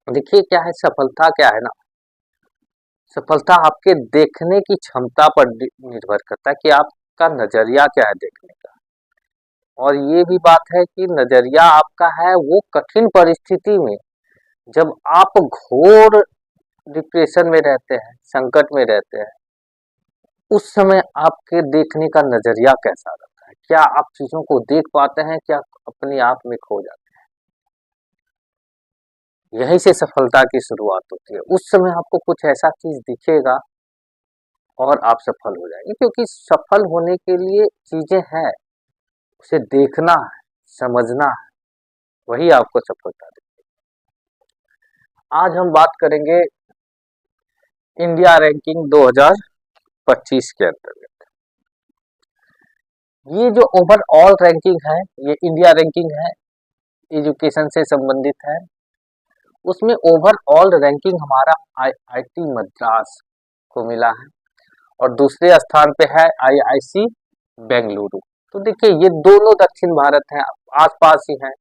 देखिए क्या है सफलता, क्या है ना, सफलता आपके देखने की क्षमता पर निर्भर करता है कि आपका नजरिया क्या है देखने का। और ये भी बात है कि नजरिया आपका है वो कठिन परिस्थिति में, जब आप घोर डिप्रेशन में रहते हैं, संकट में रहते हैं, उस समय आपके देखने का नजरिया कैसा रहता है, क्या आप चीजों को देख पाते हैं, क्या अपने आप में खो जाते हैं। यहीं से सफलता की शुरुआत होती है। उस समय आपको कुछ ऐसा चीज दिखेगा और आप सफल हो जाएंगे, क्योंकि सफल होने के लिए चीजें हैं, उसे देखना है, समझना है, वही आपको सफलता देगी। आज हम बात करेंगे इंडिया रैंकिंग 2025 के अंतर्गत। ये जो ओवरऑल रैंकिंग है, ये इंडिया रैंकिंग है, एजुकेशन से संबंधित है। उसमें ओवरऑल रैंकिंग हमारा आईआईटी मद्रास को मिला है और दूसरे स्थान पे है आईआईसी बेंगलुरु। तो देखिए ये दोनों दक्षिण भारत हैं, आसपास ही हैं।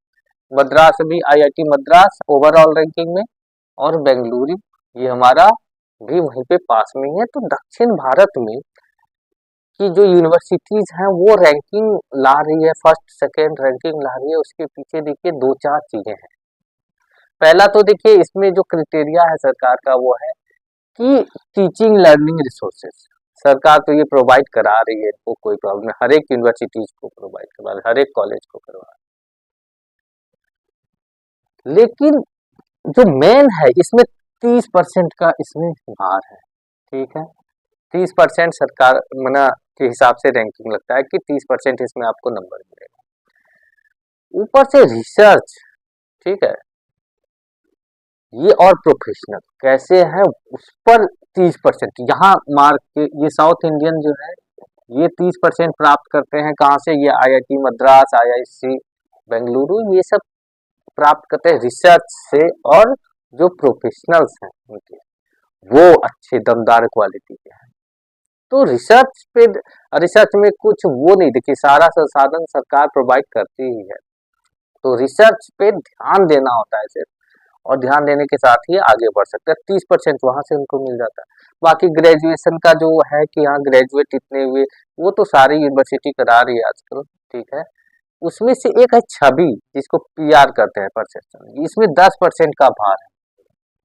मद्रास भी, आईआईटी मद्रास ओवरऑल रैंकिंग में, और बेंगलुरु ये हमारा भी वहीं पे पास में ही है। तो दक्षिण भारत में की जो यूनिवर्सिटीज हैं वो रैंकिंग ला रही है, फर्स्ट सेकेंड रैंकिंग ला रही है। उसके पीछे देखिए दो चार चीजें हैं। पहला तो देखिए इसमें जो क्राइटेरिया है सरकार का वो है कि टीचिंग लर्निंग रिसोर्सेज सरकार तो ये प्रोवाइड करा रही है, वो कोई प्रॉब्लम नहीं, हर एक यूनिवर्सिटीज को प्रोवाइड करवा रही है, हर एक कॉलेज को करवा रही है। लेकिन जो मेन है इसमें 30% का इसमें भार है, ठीक है। 30% सरकार मना के हिसाब से रैंकिंग लगता है कि 30% इसमें आपको नंबर मिलेगा। ऊपर से रिसर्च, ठीक है, ये और प्रोफेशनल कैसे है उस पर 30%। यहाँ मार्क ये साउथ इंडियन जो है ये 30% प्राप्त करते हैं, कहाँ से, ये आईआईटी मद्रास, आईआईसी बेंगलुरु, ये सब प्राप्त करते हैं रिसर्च से। और जो प्रोफेशनल्स हैं उनके, वो अच्छे दमदार क्वालिटी के हैं। तो रिसर्च पे, रिसर्च में कुछ वो नहीं, देखिए सारा संसाधन सरकार प्रोवाइड करती ही है, तो रिसर्च पे ध्यान देना होता है सिर्फ, और ध्यान देने के साथ ही आगे बढ़ सकते हैं। 30% वहां से उनको मिल जाता है। बाकी ग्रेजुएशन का जो है कि हाँ ग्रेजुएट इतने हुए, वो तो सारी यूनिवर्सिटी करा रही है आजकल, ठीक है। उसमें से एक है छवि, जिसको पीआर करते हैं, परसेप्शन, इसमें 10% का भार है।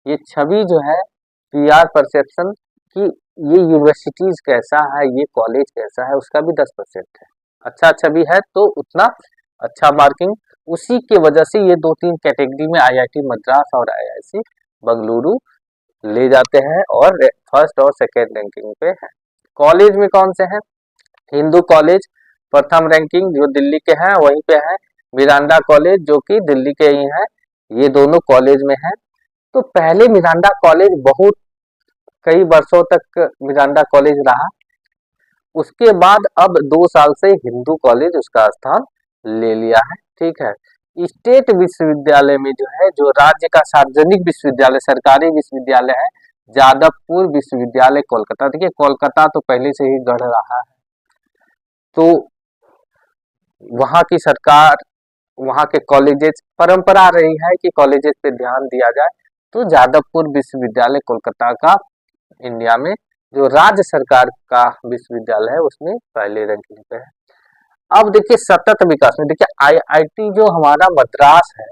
ये छवि जो है पीआर परसेप्शन की, ये यूनिवर्सिटीज कैसा है, ये कॉलेज कैसा है, उसका भी 10% है। अच्छा छवि है तो उतना अच्छा मार्किंग। उसी के वजह से ये दो तीन कैटेगरी में आईआईटी मद्रास और आईआईसी बेंगलुरु ले जाते हैं और फर्स्ट और सेकेंड रैंकिंग पे है। कॉलेज में कौन से हैं, हिंदू कॉलेज प्रथम रैंकिंग जो दिल्ली के हैं वहीं पे है, मिरांडा कॉलेज जो कि दिल्ली के ही है, ये दोनों कॉलेज में है। तो पहले मिरांडा कॉलेज बहुत कई वर्षों तक मिरांडा कॉलेज रहा, उसके बाद अब 2 साल से हिंदू कॉलेज उसका स्थान ले लिया है, ठीक है। स्टेट विश्वविद्यालय में जो है, जो राज्य का सार्वजनिक विश्वविद्यालय, सरकारी विश्वविद्यालय है, जादवपुर विश्वविद्यालय कोलकाता। देखिए कोलकाता तो पहले से ही गढ़ रहा है, तो वहाँ की सरकार, वहाँ के कॉलेजेस, परंपरा रही है कि कॉलेजेस पे ध्यान दिया जाए, तो जादवपुर विश्वविद्यालय कोलकाता का इंडिया में जो राज्य सरकार का विश्वविद्यालय है उसमें पहले रैंकिंग पे है। अब देखिए सतत विकास में, देखिए आईआईटी जो हमारा मद्रास है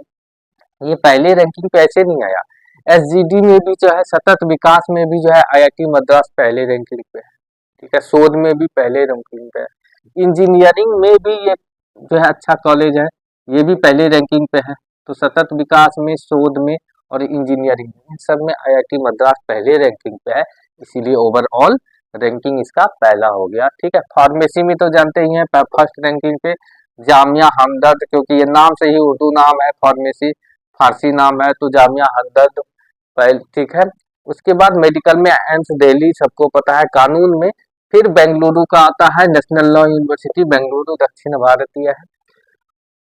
ये पहले रैंकिंग पे ऐसे नहीं आया। एसजीडी में भी जो है, सतत विकास में भी जो है आईआईटी मद्रास पहले रैंकिंग पे है, ठीक है। शोध में भी पहले रैंकिंग पे है। इंजीनियरिंग में भी ये जो है अच्छा कॉलेज है, ये भी पहले रैंकिंग पे है। तो सतत विकास में, शोध में और इंजीनियरिंग में, सब में आईआईटी मद्रास पहले रैंकिंग पे है, इसीलिए ओवरऑल रैंकिंग इसका पहला हो गया, ठीक है। फार्मेसी में तो जानते ही हैं फर्स्ट रैंकिंग पे जामिया हमदर्द, क्योंकि ये नाम से ही उर्दू नाम है, फार्मेसी फारसी नाम है, तो जामिया हमदर्द पहले, ठीक है। उसके बाद मेडिकल में एम्स दिल्ली सबको पता है। कानून में फिर बेंगलुरु का आता है, नेशनल लॉ यूनिवर्सिटी बेंगलुरु, दक्षिण भारतीय है।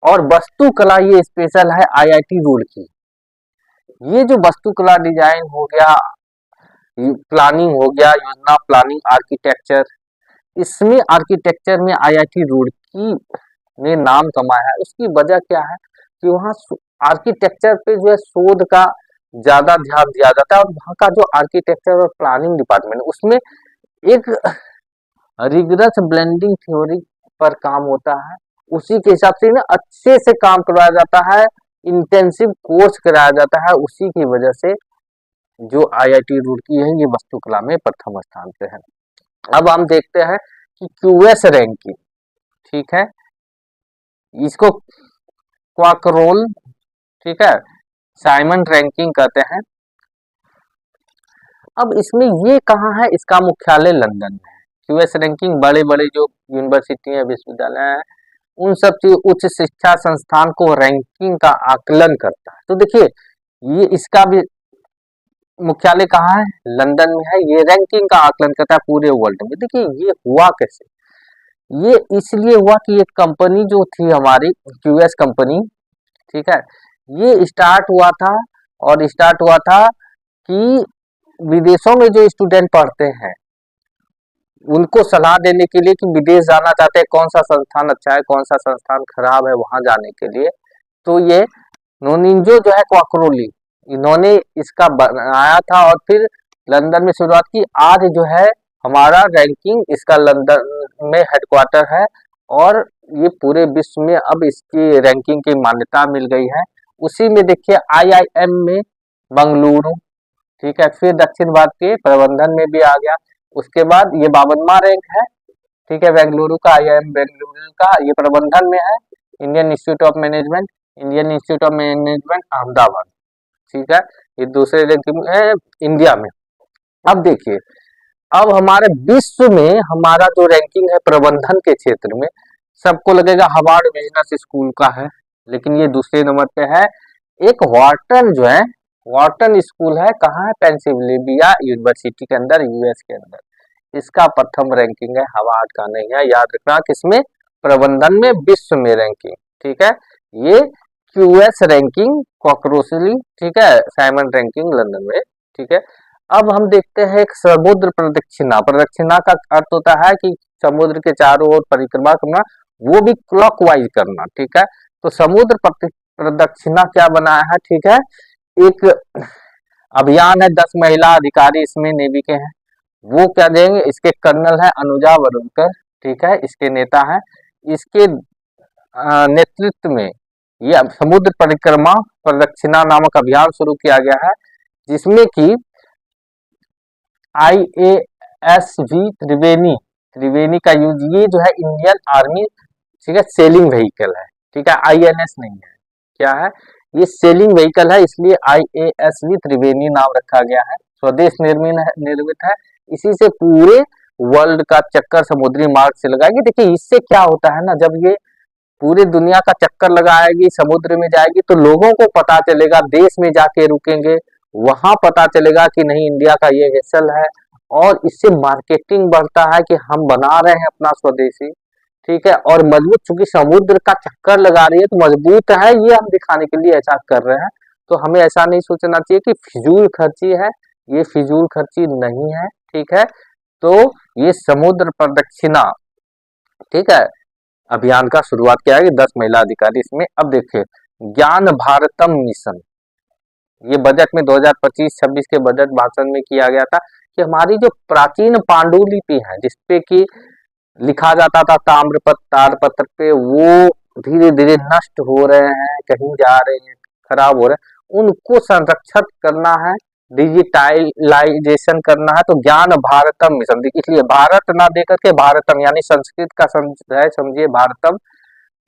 और वास्तुकला ये स्पेशल है आईआईटी रुड़की। ये जो वास्तुकला डिजाइन हो गया, प्लानिंग हो गया, योजना प्लानिंग, आर्किटेक्चर, इसमें आर्किटेक्चर में आईआईटी रुड़की ने नाम कमाया है। उसकी वजह क्या है कि वहाँ आर्किटेक्चर पे जो है शोध का ज्यादा ध्यान दिया जाता है, और वहाँ का जो आर्किटेक्चर और प्लानिंग डिपार्टमेंट उसमें एक रिगरस ब्लेंडिंग थ्योरी पर काम होता है, उसी के हिसाब से ना अच्छे से काम करवाया जाता है, इंटेंसिव कोर्स कराया जाता है। उसी की वजह से जो आईआईटी रुड़की है ये वास्तुकला में प्रथम स्थान पे है। अब हम देखते हैं कि क्यूएस रैंकिंग, ठीक है, इसको क्वाकरोल, ठीक है, साइमन रैंकिंग कहते हैं। अब इसमें ये कहाँ है, इसका मुख्यालय लंदन में है। क्यूएस रैंकिंग बड़े बड़े जो यूनिवर्सिटी है, विश्वविद्यालय है, उन सब चीज उच्च शिक्षा संस्थान को रैंकिंग का आकलन करता है। तो देखिए ये इसका भी मुख्यालय कहाँ है, लंदन में है। ये रैंकिंग का आकलन करता है पूरे वर्ल्ड में। देखिए ये हुआ कैसे, ये इसलिए हुआ कि एक कंपनी जो थी हमारी क्यूएस कंपनी, ठीक है, ये स्टार्ट हुआ था, और स्टार्ट हुआ था कि विदेशों में जो स्टूडेंट पढ़ते हैं उनको सलाह देने के लिए कि विदेश जाना चाहते हैं, कौन सा संस्थान अच्छा है, कौन सा संस्थान खराब है वहां जाने के लिए। तो ये नोनिंजो जो है क्वाकरोली, इन्होंने इसका बनाया था और फिर लंदन में शुरुआत की। आज जो है हमारा रैंकिंग इसका लंदन में हेडक्वार्टर है, और ये पूरे विश्व में अब इसकी रैंकिंग की मान्यता मिल गई है। उसी में देखिए आईआईएम में बंगलुरु, ठीक है, फिर दक्षिण भारत के प्रबंधन में भी आ गया। उसके बाद ये 52वां रैंक है, ठीक है, बेंगलुरु का, आईआईएम बेंगलुरु का, ये प्रबंधन में है। Indian institute of management, Indian institute of management Ahmedabad, ठीक है, ये दूसरे रैंकिंग में है इंडिया में। अब देखिए, अब हमारे विश्व में हमारा जो रैंकिंग है प्रबंधन के क्षेत्र में, सबको लगेगा हार्वर्ड बिजनेस स्कूल का है, लेकिन ये दूसरे नंबर पे है। एक वॉर्टन जो है, वॉर्टन स्कूल है, कहाँ है, पेंसिल्वेनिया यूनिवर्सिटी के अंदर, यूएस के अंदर। इसका प्रथम रैंकिंग है, हार्वर्ड का नहीं है, याद रखना। किसमें, प्रबंधन में, विश्व में रैंकिंग, ठीक है। ये क्यूएस रैंकिंग क्वाकरोली, ठीक है, साइमन रैंकिंग लंदन में, ठीक है। अब हम देखते हैं एक समुद्र प्रदक्षिणा। प्रदक्षिणा का अर्थ होता है कि समुद्र के चारों ओर परिक्रमा करना, वो भी क्लॉकवाइज करना, ठीक है। तो समुद्र प्रदक्षिणा क्या बनाया है, ठीक है, एक अभियान है। 10 महिला अधिकारी इसमें नेवी के हैं, वो क्या देंगे, इसके कर्नल है अनुजा वरुणकर, ठीक है, इसके नेता है। इसके नेतृत्व में ये समुद्र परिक्रमा प्रदक्षिणा नामक अभियान शुरू किया गया है, जिसमें कि IASV त्रिवेणी का यूज, ये जो है इंडियन आर्मी, ठीक है, सेलिंग व्हीकल है, ठीक है, INS नहीं है, क्या है, ये सेलिंग व्हीकल है, इसलिए IASV त्रिवेणी नाम रखा गया है। स्वदेश निर्मित है, इसी से पूरे वर्ल्ड का चक्कर समुद्री मार्ग से लगाएगी। देखिए इससे क्या होता है ना, जब ये पूरी दुनिया का चक्कर लगाएगी, समुद्र में जाएगी, तो लोगों को पता चलेगा, देश में जाके रुकेंगे, वहां पता चलेगा कि नहीं इंडिया का ये वेसल है, और इससे मार्केटिंग बढ़ता है कि हम बना रहे हैं अपना स्वदेशी, ठीक है। और मजबूत, चूंकि समुद्र का चक्कर लगा रही है तो मजबूत है, ये हम दिखाने के लिए ऐसा कर रहे हैं। तो हमें ऐसा नहीं सोचना चाहिए कि फिजूल खर्ची है, ये फिजूल खर्ची नहीं है, ठीक है। तो ये समुद्र प्रदक्षिणा, ठीक है, अभियान का शुरुआत किया है, 10 महिला अधिकारी इसमें। अब देखिए ज्ञान भारतम मिशन, ये बजट में 2025-26 के बजट भाषण में किया गया था कि हमारी जो प्राचीन पांडुलिपि है, जिसपे कि लिखा जाता था ताड़पत्र पे, वो धीरे धीरे नष्ट हो रहे हैं, कहीं जा रहे हैं, खराब हो रहे हैं, उनको संरक्षित करना है, डिजिटाइलाइजेशन करना है। तो ज्ञान भारतम मिशन, इसलिए भारत ना देकर के भारतम, यानी संस्कृत का है, समझिए भारतम,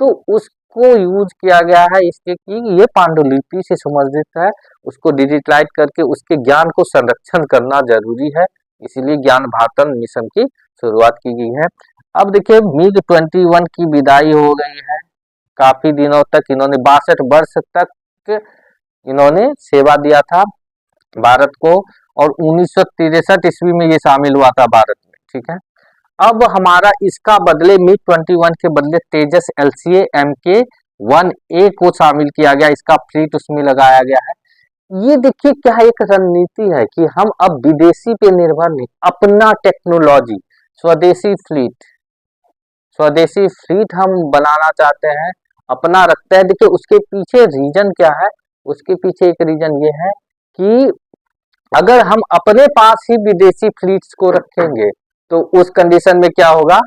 तो उसको यूज किया गया है इसके कि ये पांडुलिपि से संबंधित है, उसको डिजिटलाइज करके उसके ज्ञान को संरक्षण करना जरूरी है, इसीलिए ज्ञान भारतम मिशन की शुरुआत की गई है। अब देखिए MiG-21 की विदाई हो गई है, काफी दिनों तक इन्होंने 62 वर्ष तक इन्होंने सेवा दिया था भारत को, और 1963 ईस्वी में ये शामिल हुआ था भारत में, ठीक है। अब हमारा इसका बदले MiG-21 के बदले तेजस LCA Mk-1A को शामिल किया गया, इसका फ्लीट उसमें लगाया गया है। ये देखिए क्या एक रणनीति है कि हम अब विदेशी पे निर्भर नहीं, अपना टेक्नोलॉजी, स्वदेशी फ्लीट हम बनाना चाहते हैं, अपना रखते हैं। देखिए उसके पीछे रीजन क्या है, उसके पीछे एक रीजन ये है कि अगर हम अपने पास ही विदेशी फ्लीट्स को रखेंगे तो उस कंडीशन में क्या होगा,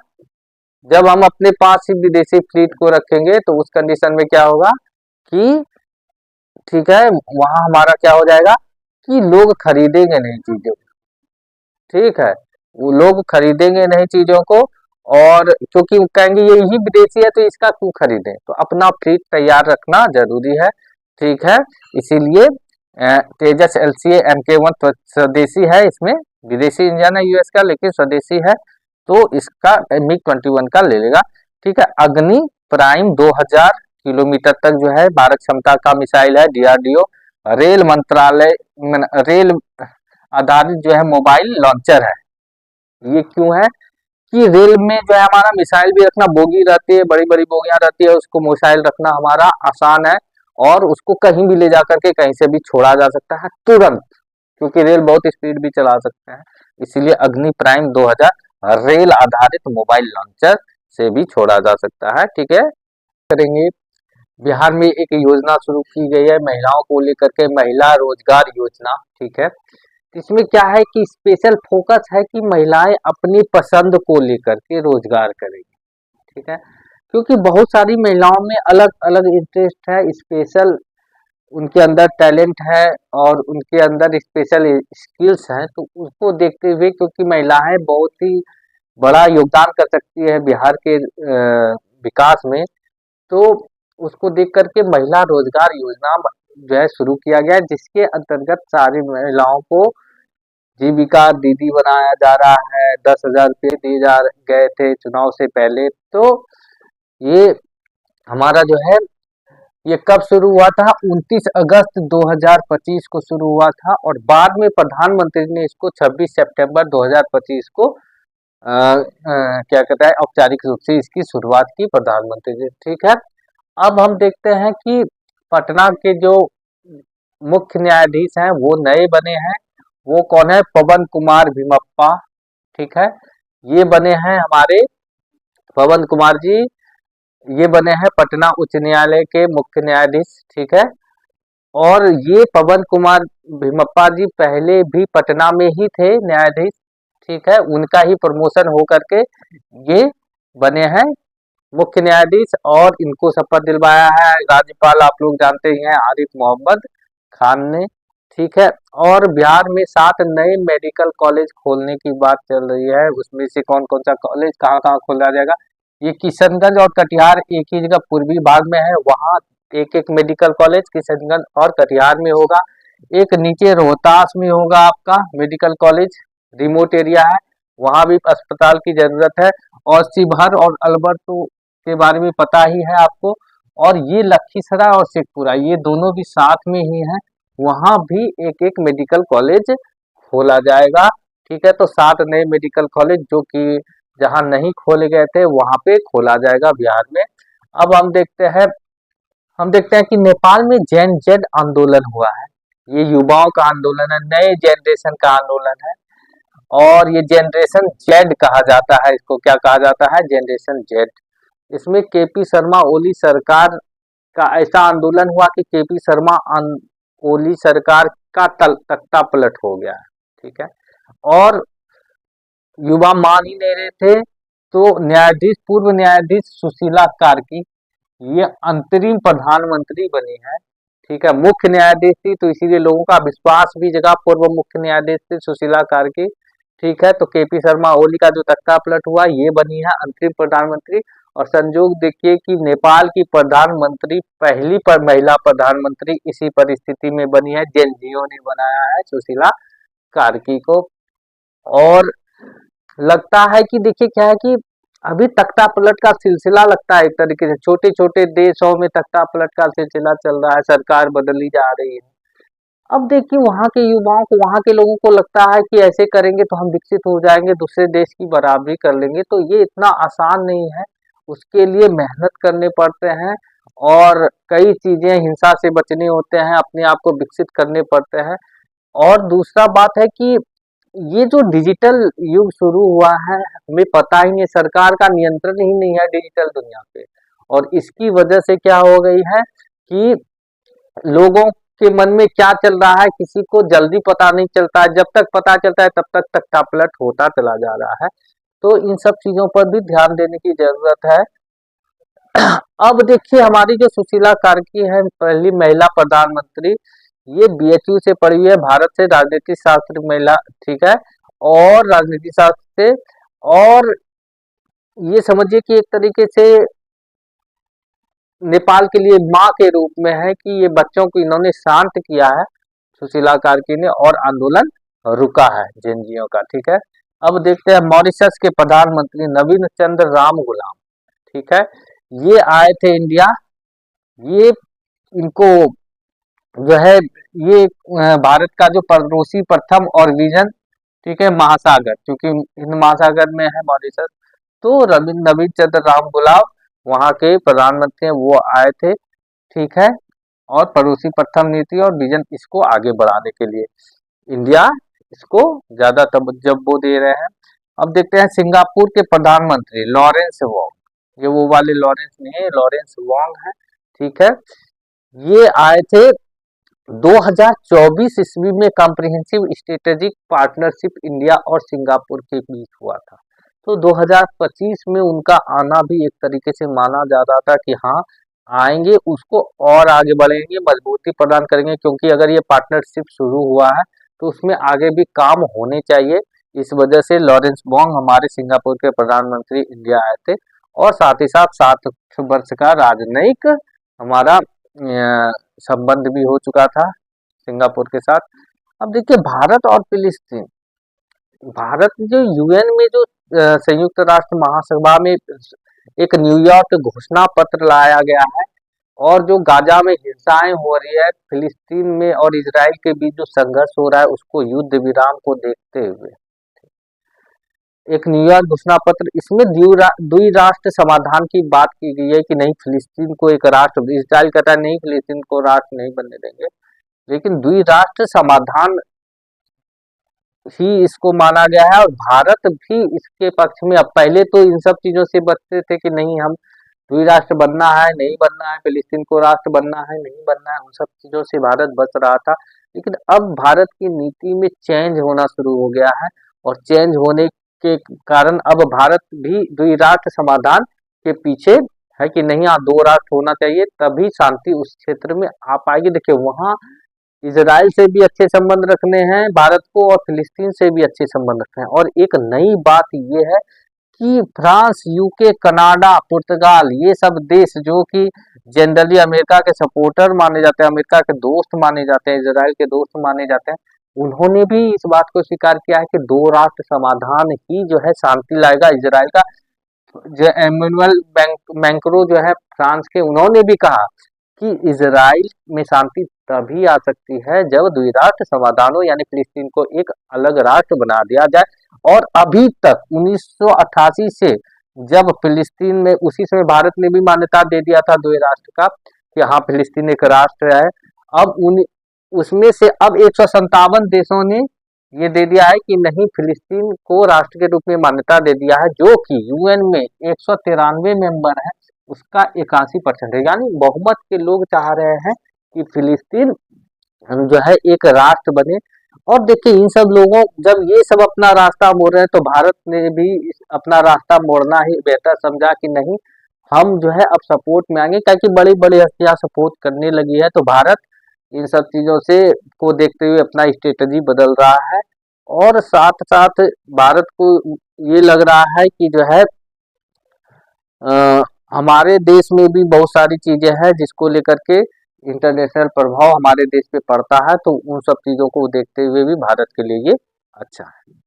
जब हम अपने पास ही विदेशी फ्लीट को रखेंगे तो उस कंडीशन में क्या होगा कि ठीक है, वहां हमारा क्या हो जाएगा कि लोग खरीदेंगे नहीं चीजों, ठीक है, वो लोग खरीदेंगे नहीं चीजों को, और क्योंकि वो कहेंगे ये ही विदेशी है तो इसका क्यों खरीदें, तो अपना फ्लीट तैयार रखना जरूरी है, ठीक है। इसीलिए तेजस LCA Mk1 स्वदेशी है, इसमें विदेशी इंजन है यूएस का लेकिन स्वदेशी है, तो इसका MiG-21 का ले लेगा, ठीक है। अग्नि प्राइम 2000 किलोमीटर तक जो है भारत क्षमता का मिसाइल है, DRDO रेल मंत्रालय रेल आधारित जो है मोबाइल लॉन्चर है। ये क्यों है कि रेल में जो है हमारा मिसाइल भी रखना, बोगी रहती है, बड़ी बड़ी बोगियां रहती है, उसको मिसाइल रखना हमारा आसान है, और उसको कहीं भी ले जाकर के कहीं से भी छोड़ा जा सकता है तुरंत, क्योंकि रेल बहुत स्पीड भी चला सकते हैं, इसीलिए अग्नि प्राइम 2000 रेल आधारित मोबाइल लॉन्चर से भी छोड़ा जा सकता है, ठीक है। करेंगे, बिहार में एक योजना शुरू की गई है महिलाओं को लेकर के, महिला रोजगार योजना, ठीक है। इसमें क्या है कि स्पेशल फोकस है कि महिलाएं अपनी पसंद को लेकर के रोजगार करेंगी, ठीक है, क्योंकि बहुत सारी महिलाओं में अलग अलग इंटरेस्ट है, स्पेशल उनके अंदर टैलेंट है और उनके अंदर स्पेशल स्किल्स हैं, तो उसको देखते हुए क्योंकि महिलाएं बहुत ही बड़ा योगदान कर सकती है बिहार के विकास में, तो उसको देख करके महिला रोजगार योजना जो है शुरू किया गया है, जिसके अंतर्गत सारी महिलाओं को जीविका दीदी बनाया जा रहा है, 10,000 रुपये दिए जा गए थे चुनाव से पहले। तो ये हमारा जो है ये कब शुरू हुआ था, 29 अगस्त 2025 को शुरू हुआ था, और बाद में प्रधानमंत्री ने इसको 26 सितंबर 2025 को क्या कहता है औपचारिक रूप से इसकी शुरुआत की प्रधानमंत्री ने, ठीक है। अब हम देखते हैं कि पटना के जो मुख्य न्यायाधीश हैं वो नए बने हैं, वो कौन है, पवन कुमार भीमप्पा, ठीक है, ये बने हैं हमारे पवन कुमार जी, ये बने हैं पटना उच्च न्यायालय के मुख्य न्यायाधीश, ठीक है। और ये पवन कुमार भीमप्पा जी पहले भी पटना में ही थे न्यायाधीश, ठीक है, उनका ही प्रमोशन हो करके ये बने हैं मुख्य न्यायाधीश, और इनको शपथ दिलवाया है राज्यपाल, आप लोग जानते ही हैं, आरिफ मोहम्मद खान ने, ठीक है। और बिहार में 7 नए मेडिकल कॉलेज खोलने की बात चल रही है, उसमें से कौन कौन सा कॉलेज कहाँ कहाँ खोला जाएगा, ये किशनगंज और कटिहार एक ही जगह पूर्वी भाग में है, वहाँ एक एक मेडिकल कॉलेज किशनगंज और कटिहार में होगा, एक नीचे रोहतास में होगा आपका मेडिकल कॉलेज, रिमोट एरिया है, वहाँ भी अस्पताल की जरूरत है, और शिवहर और अलवर तो के बारे में पता ही है आपको, और ये लखीसराय और शेखपुरा ये दोनों भी साथ में ही हैं, वहाँ भी एक एक मेडिकल कॉलेज खोला जाएगा, ठीक है। तो 7 नए मेडिकल कॉलेज जो कि जहाँ नहीं खोले गए थे वहाँ पे खोला जाएगा बिहार में। अब हम देखते हैं कि नेपाल में जेन जेड आंदोलन हुआ है, ये युवाओं का आंदोलन है, नए जनरेशन का आंदोलन है, और ये जनरेशन जेड कहा जाता है, इसको क्या कहा जाता है, जनरेशन जेड। इसमें केपी शर्मा ओली सरकार का ऐसा आंदोलन हुआ कि केपी शर्मा ओली सरकार का तख्ता पलट हो गया, ठीक है, और युवा मान ही नहीं रहे थे, तो न्यायाधीश पूर्व न्यायाधीश सुशीला कार्की ये अंतरिम प्रधानमंत्री बनी है, ठीक है, मुख्य न्यायाधीश थी तो इसीलिए लोगों का विश्वास भी जगा, पूर्व मुख्य न्यायाधीश थी सुशीला कार्की, ठीक है। तो केपी शर्मा ओली का जो तख्ता पलट हुआ ये बनी है अंतरिम प्रधानमंत्री, और संजोग देखिए कि नेपाल की प्रधानमंत्री पहली पर महिला प्रधानमंत्री इसी परिस्थिति में बनी है, जेएनजीओ ने बनाया है सुशीला कार्की को। और लगता है कि देखिए क्या है कि अभी तख्ता पलट का सिलसिला लगता है, एक तरीके से छोटे छोटे देशों में तख्ता पलट का सिलसिला चल रहा है, सरकार बदली जा रही है। अब देखिए वहाँ के युवाओं को, वहाँ के लोगों को लगता है कि ऐसे करेंगे तो हम विकसित हो जाएंगे, दूसरे देश की बराबरी कर लेंगे, तो ये इतना आसान नहीं है, उसके लिए मेहनत करने पड़ते हैं, और कई चीजें हिंसा से बचने होते हैं, अपने आप को विकसित करने पड़ते हैं। और दूसरा बात है कि ये जो डिजिटल युग शुरू हुआ है, हमें पता ही नहीं, सरकार का नियंत्रण ही नहीं है डिजिटल दुनिया पे, और इसकी वजह से क्या हो गई है कि लोगों के मन में क्या चल रहा है किसी को जल्दी पता नहीं चलता है, जब तक पता चलता है तब तक तख्तापलट होता चला जा रहा है। तो इन सब चीजों पर भी ध्यान देने की जरूरत है। अब देखिए हमारी जो सुशीला कार्की है, पहली महिला प्रधानमंत्री, ये बीएचयू से पढ़ी हुई है, भारत से राजनीति शास्त्र महिला, ठीक है, और राजनीति शास्त्र से, और ये समझिए कि एक तरीके से नेपाल के लिए माँ के रूप में है कि ये बच्चों को इन्होंने शांत किया है सुशीला कार्की ने, और आंदोलन रुका है जेएनजीओ का, ठीक है। अब देखते हैं मॉरिशस के प्रधानमंत्री नवीन चंद्र राम गुलाम, ठीक है, ये आए थे इंडिया। ये इनको जो है ये भारत का जो पड़ोसी प्रथम और विजन, ठीक है, महासागर, क्योंकि हिंद महासागर में है मॉरिशस, तो नवीन चंद्र राम गुलाम वहाँ के प्रधानमंत्री हैं, वो आए थे, ठीक है, और पड़ोसी प्रथम नीति और विजन इसको आगे बढ़ाने के लिए इंडिया इसको ज्यादा तवज्जो वो दे रहे हैं। अब देखते हैं सिंगापुर के प्रधानमंत्री लॉरेंस वोंग, ये वो वाले लॉरेंस नहीं है, लॉरेंस वोंग है, ठीक है। ये आए थे 2024 ईस्वी में कॉम्प्रिहेंसिव स्ट्रेटेजिक पार्टनरशिप इंडिया और सिंगापुर के बीच हुआ था। तो 2025 में उनका आना भी एक तरीके से माना जा रहा था कि हाँ आएंगे, उसको और आगे बढ़ेंगे, मजबूती प्रदान करेंगे, क्योंकि अगर ये पार्टनरशिप शुरू हुआ है तो उसमें आगे भी काम होने चाहिए। इस वजह से लॉरेंस वोंग हमारे सिंगापुर के प्रधानमंत्री इंडिया आए थे, और साथ ही साथ 7 वर्ष का राजनयिक हमारा संबंध भी हो चुका था सिंगापुर के साथ। अब देखिए भारत और फिलिस्तीन, भारत जो यूएन में जो संयुक्त राष्ट्र महासभा में एक न्यूयॉर्क घोषणा पत्र लाया गया है, और जो गाजा में हिंसाएं हो रही है, फिलिस्तीन में और इजराइल के बीच जो संघर्ष हो रहा है, उसको युद्ध विराम को देखते हुए एक न्यूयॉर्क घोषणा पत्र, इसमें द्विराष्ट्र समाधान की बात की गई है कि नहीं फिलिस्तीन को एक राष्ट्र, इजराइल कहता है नहीं फिलिस्तीन को राष्ट्र नहीं बनने देंगे, लेकिन द्विराष्ट्र समाधान ही इसको माना गया है, और भारत भी इसके पक्ष में। अब पहले तो इन सब चीजों से बचते थे कि नहीं हम द्विराष्ट्र बनना है नहीं बनना है, फिलिस्तीन को राष्ट्र बनना है नहीं बनना है, उन सब चीजों से भारत बच रहा था। लेकिन अब भारत की नीति में चेंज होना शुरू हो गया है, और चेंज होने के कारण अब भारत भी द्विराष्ट्र समाधान के पीछे है कि नहीं, हाँ 2 राष्ट्र होना चाहिए, तभी शांति उस क्षेत्र में आ पाएगी। देखिए वहाँ इजराइल से भी अच्छे संबंध रखने हैं भारत को, और फिलिस्तीन से भी अच्छे संबंध रखने हैं। और एक नई बात ये है कि फ्रांस, यूके, कनाडा, पुर्तगाल, ये सब देश जो कि जनरली अमेरिका के सपोर्टर माने जाते हैं, अमेरिका के दोस्त माने जाते हैं, इजराइल के दोस्त माने जाते हैं, उन्होंने भी इस बात को स्वीकार किया है कि 2 राष्ट्र समाधान ही जो है शांति लाएगा। इजराइल का जो एम्मनुएल मैक्रों जो है फ्रांस के, उन्होंने भी कहा कि इजराइल में शांति तभी आ सकती है जब द्विराष्ट्र समाधान हो, यानी फिलिस्तीन को एक अलग राष्ट्र बना दिया जाए। और अभी तक 1988 से जब फिलिस्तीन में, उसी समय भारत ने भी मान्यता दे दिया था 2 राष्ट्र का कि हाँ फिलिस्तीन एक राष्ट्र है। अब उसमें से अब 157 देशों ने ये दे दिया है कि नहीं फिलिस्तीन को राष्ट्र के रूप में मान्यता दे दिया है, जो कि यूएन में 193 मेंबर है, उसका 81% है, यानी बहुमत के लोग चाह रहे हैं कि फिलिस्तीन जो है एक राष्ट्र बने। और देखिए इन सब लोगों, जब ये सब अपना रास्ता मोड़ रहे हैं, तो भारत ने भी अपना रास्ता मोड़ना ही बेहतर समझा कि नहीं हम जो है अब सपोर्ट में आएंगे, क्योंकि बड़ी बड़ी हस्तियां सपोर्ट करने लगी है। तो भारत इन सब चीजों से को देखते हुए अपना स्ट्रेटजी बदल रहा है, और साथ साथ भारत को ये लग रहा है कि जो है हमारे देश में भी बहुत सारी चीजें हैं जिसको लेकर के इंटरनेशनल प्रभाव हमारे देश पे पड़ता है, तो उन सब चीजों को देखते हुए भी भारत के लिए ये अच्छा है।